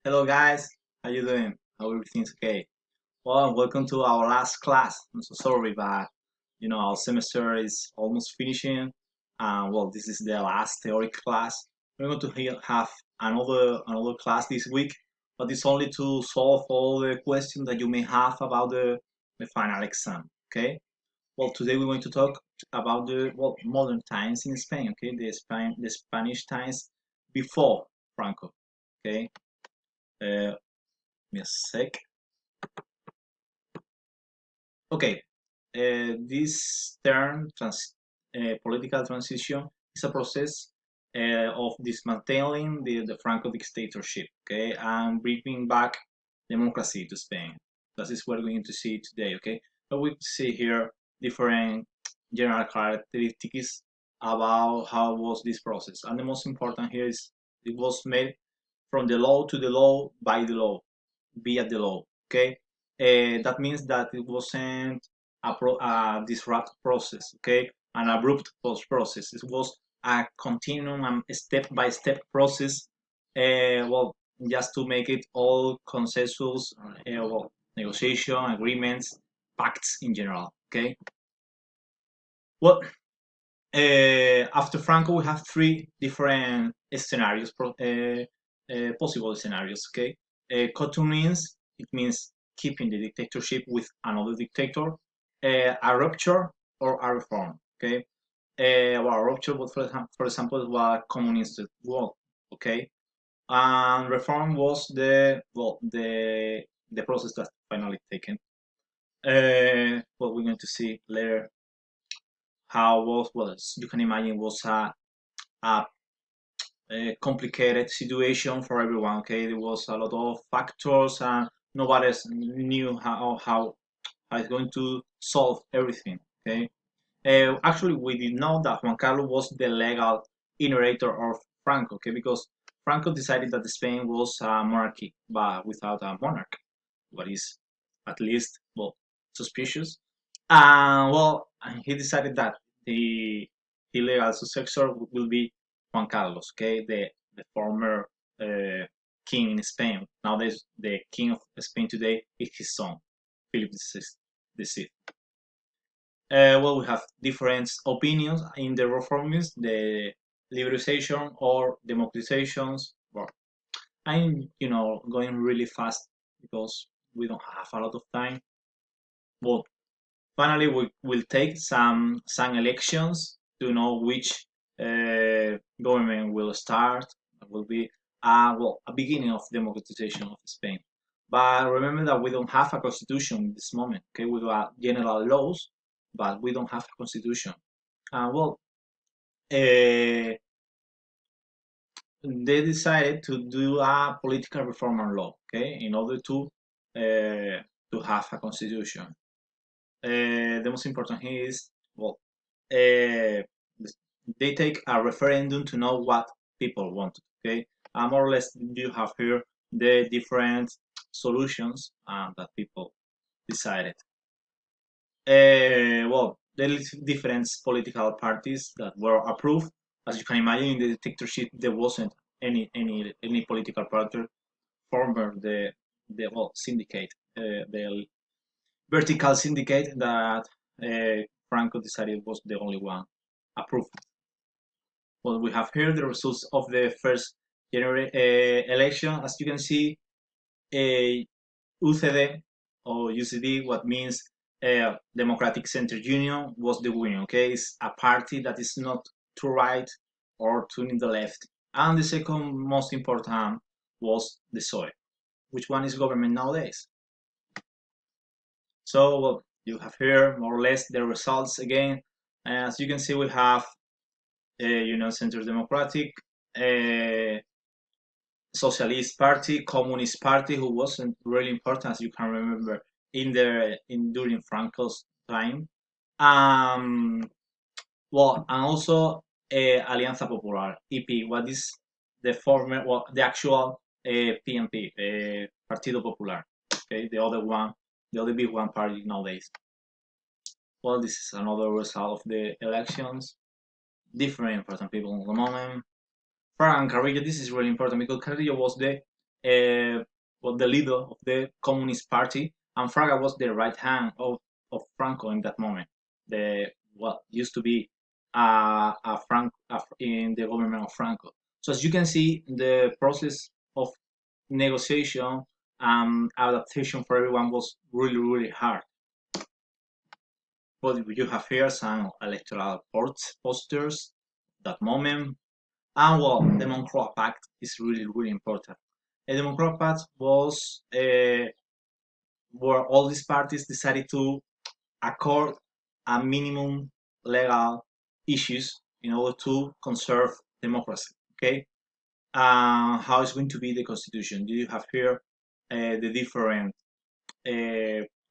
Hello guys, how you doing? How everything's okay? Well, welcome to our last class. I'm so sorry, but our semester is almost finishing. Well, this is the last theory class. We're going to have another class this week, but it's only to solve all the questions that you may have about the final exam. Okay. Well, today we're going to talk about the modern times in Spain. Okay, the Spanish times before Franco. Okay. Uh, Give me a sec. Okay, this term, political transition, is a process of dismantling the Franco dictatorship, okay, and bringing back democracy to Spain. That is what we're going to see today, okay. But we see here different general characteristics about how was this process, and the most important here is it was made from the law to the law by the law, via the law, okay. That means that it wasn't a disrupt process, okay, an abrupt post process. It was a continuum and step by step process. Well, just to make it all consensus, negotiation, agreements, pacts in general. Okay. Well, after Franco, we have three different scenarios, possible scenarios. Okay. Cotton means it means keeping the dictatorship with another dictator, a rupture or a reform. Okay. Well, rupture, was, for example, was communist wall. Okay. And reform was the process that finally taken. What we're going to see later how was well as you can imagine was a complicated situation for everyone. Okay, there was a lot of factors and nobody knew how it's going to solve everything. Okay, actually we did know that Juan Carlos was the legal inheritor of Franco. Okay, because Franco decided that Spain was a monarchy but without a monarch, what is at least suspicious. Well, he decided that the legal successor will be Juan Carlos, okay, the former king in Spain. Nowadays, the king of Spain today is his son, Philip the Sixth. Well, we have different opinions in the reformists, the liberalization or democratizations. Well, I'm going really fast because we don't have a lot of time. Well, finally, we will take some elections to know which government will start. It will be a beginning of democratization of Spain. But remember that we don't have a constitution in this moment. Okay, we got general laws, but we don't have a constitution. Well, uh, they decided to do a political reform and law. Okay, in order to have a constitution. The most important here is well, uh, they take a referendum to know what people want. Okay, more or less you have here the different solutions that people decided. Well, there is different political parties that were approved. As you can imagine, in the dictatorship, there wasn't any political party formed the syndicate, the vertical syndicate that Franco decided was the only one approved. Well, we have here the results of the first election. As you can see, UCD or UCD, what means Democratic Center Union, was the winner. Okay, it's a party that is not to right or to the left. And the second most important was the PSOE. Which one is government nowadays? So well, you have here more or less the results again. As you can see, we have Center Democratic, uh, Socialist Party, Communist Party, who wasn't really important as you can remember in during Franco's time. Um, and also Alianza Popular (EP), what is the former, the actual PNP, Partido Popular. Okay, the other big one party nowadays. Well, this is another result of the elections. Different important people in the moment. Frank Carrillo, this is really important because Carrillo was the well, the leader of the Communist Party, and Fraga was the right hand of Franco in that moment. The what used to be in the government of Franco. So as you can see, the process of negotiation and adaptation for everyone was really, really hard. But you have here some electoral posters that moment. And well, the Moncloa Pact is really, really important. The Moncloa Pact was where all these parties decided to accord a minimum legal issues in order to conserve democracy. Okay, how is going to be the constitution? You have here the different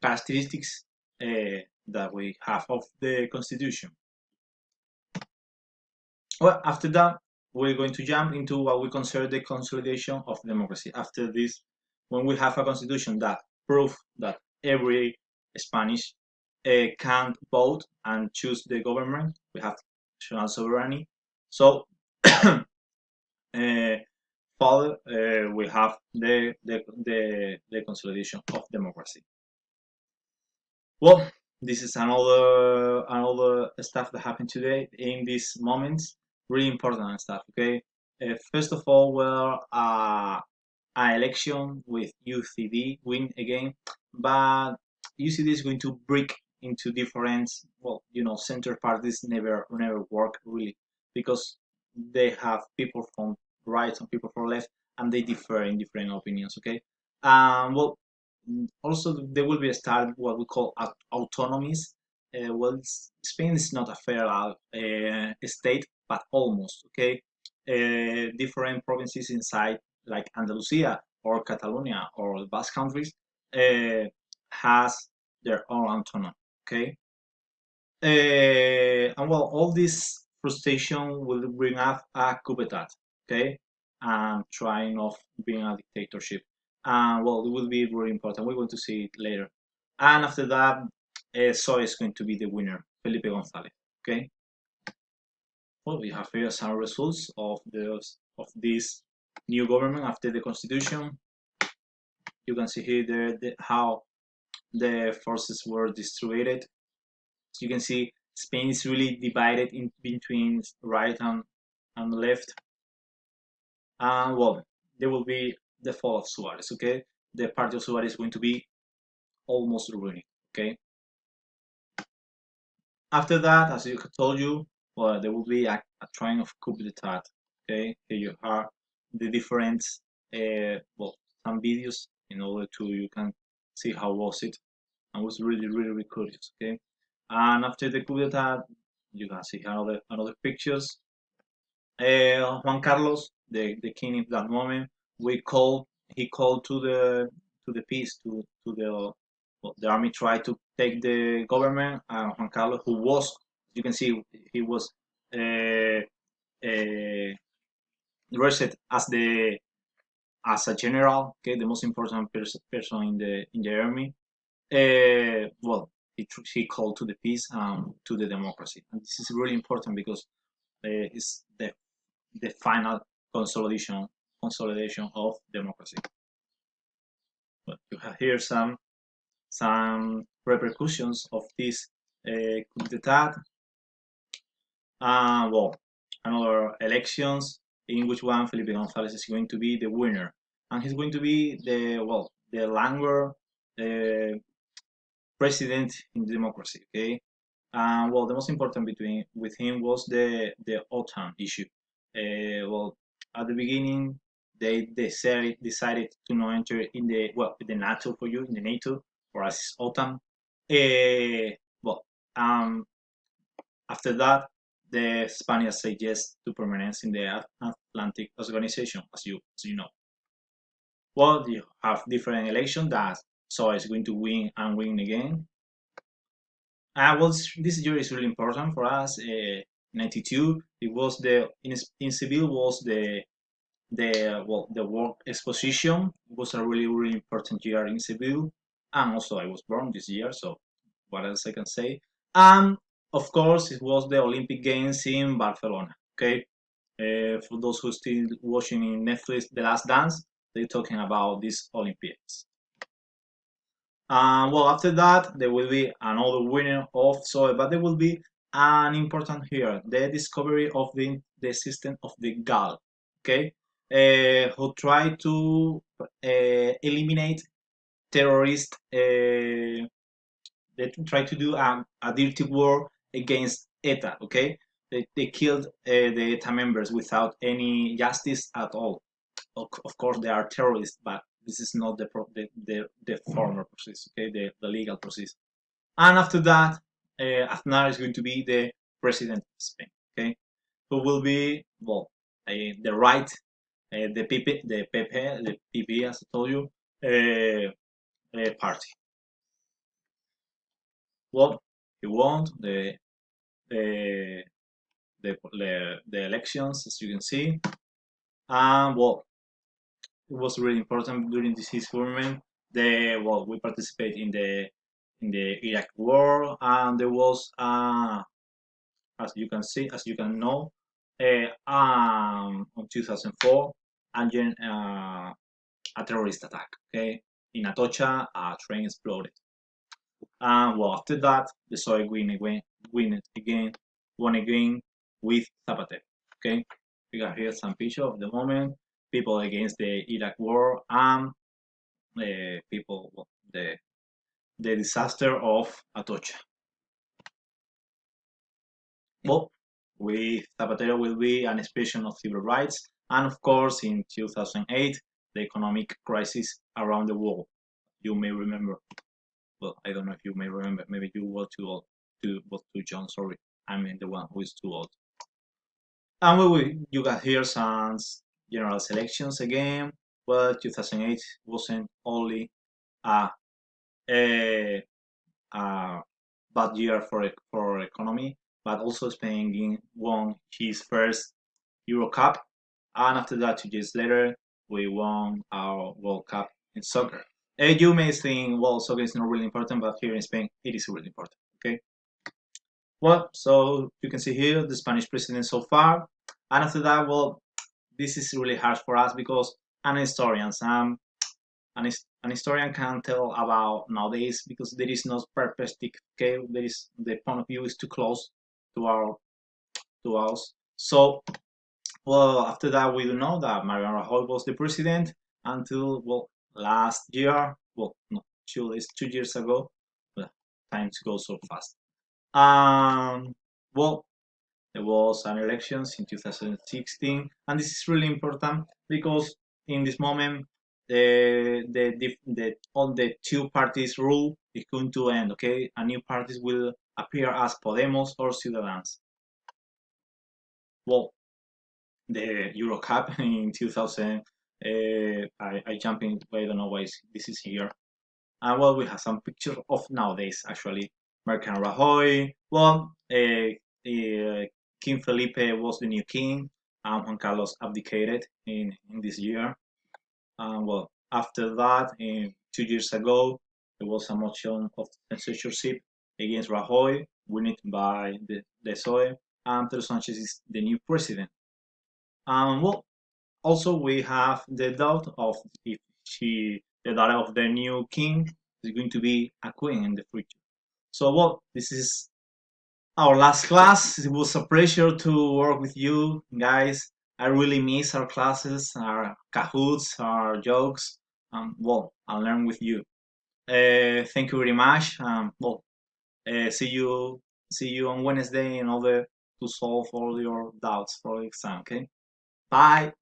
characteristics that we have of the constitution. Well, after that, we're going to jump into what we consider the consolidation of democracy. After this, when we have a constitution that proves that every Spanish can vote and choose the government, we have national sovereignty. So, uh, further, we have the consolidation of democracy. Well, this is another stuff that happened today in these moments. Really important stuff. Okay, first of all, well, an election with UCD win again, but UCD is going to break into different. Well, center parties never work really because they have people from right and people from left, and they differ in different opinions. Okay, well, also there will be a start what we call autonomies. Well, Spain is not a federal state, but almost. Okay, different provinces inside, like Andalusia or Catalonia or the Basque countries, has their own autonomy. Okay, and well, all this frustration will bring up a coup d'état. Okay, and trying of being a dictatorship. And well, it will be very important. We're going to see it later. And after that, Soy is going to be the winner, Felipe González. Okay. Well, we have here some results of this new government after the constitution. You can see here how the forces were distributed. So you can see Spain is really divided in between right and left. And well, there will be the fall of Suarez. Okay, the party of Suarez is going to be almost ruining. Okay. After that, as I told you, well, there will be a trying of coup d'état. Okay, here you are the different, well, some videos in order to you can see how was it. I was really, really, really curious. Okay, and after the coup d'état, you can see another pictures. Juan Carlos, the king in that moment, he called to the peace to the army tried to take the government. Juan Carlos, who was, you can see, he was uh, uh, dressed as a general, okay, the most important person in the army. Well, he called to the peace and to the democracy, and this is really important because it's the final consolidation of democracy. But you have here some repercussions of this coup d'état. Well, another elections in which one Felipe González is going to be the winner, and he's going to be the longer president in democracy. Okay, well, the most important with him was the OTAN issue. Well, at the beginning, they decided to not enter in the NATO for you in the NATO, for us OTAN. Well, after that, the Spaniards say yes to permanence in the Atlantic Organization, as you know. Well, you have different elections that so is going to win and win again. Well, this year is really important for us. 92. It was in civil was the work exposition. It was a really really important year in civil, and also I was born this year, so what else I can say? And of course, it was the Olympic Games in Barcelona. Okay, for those who still watching in Netflix, The Last Dance. they're talking about these Olympics. Well, after that, there will be another winner of soil, but there will be an important here, the discovery of the system of the GAL, okay, who try to eliminate terrorists. They try to do a dirty war against ETA, okay? They killed the ETA members without any justice at all. Of course, they are terrorists, but this is not the former process, okay? The legal process. And after that, Aznar is going to be the president of Spain, okay? Who will be, well, the right, the PP, as I told you, party. Well, he won the, the elections, as you can see. And well, it was really important during his government. We participate in the Iraq war, and there was as you can see, as you can know, on 2004, a terrorist attack. Okay, in Atocha, a train exploded. And well, after that, the PSOE won again with Zapatero. Okay, we got here some picture of the moment, people against the Iraq war and people, well, the disaster of Atocha. Well, with Zapatero will be an expression of civil rights, and of course, in 2008, the economic crisis around the world. You may remember. Well, I don't know if you may remember. Maybe you were too old, too young. Sorry, I mean the one who is too old. And you got here some general selections again. Well, 2008 wasn't only a, a, a bad year for economy, but also Spain won his first Euro Cup, and after that, 2 years later, we won our World Cup in soccer. You may think, well, soccer is not really important, but here in Spain, it is really important. Okay. Well, so you can see here the Spanish president so far, and after that, well, this is really hard for us because an historian, an historian can tell about nowadays because there is no perspective. Okay, there is the point of view is too close to our to us. So, well, after that, we do know that Mariano Rajoy was the president until, well, last year. Well, no, 2 years ago. Well, time goes so fast. Well, there was an elections in 2016, and this is really important because in this moment, all the two parties rule is going to end. Okay, a new parties will appear as Podemos or Ciudadanos. Well, the Euro Cup in 2000. I jump in. I don't know why this is here. And well, we have some pictures of nowadays actually. Mariano Rajoy. Well, King Felipe was the new king, and Juan Carlos abdicated in this year. And well, after that, 2 years ago, there was a motion of censorship against Rajoy, won by the PSOE, and Pedro Sanchez is the new president. And well, also we have the doubt of if the daughter of the new king, is going to be a queen in the future. So well, this is our last class. It was a pleasure to work with you guys. I really miss our classes, our Kahoots, our jokes. Well, I learn with you. Thank you very much. Well, see you on Wednesday in order to solve all your doubts for the exam. Okay. Bye.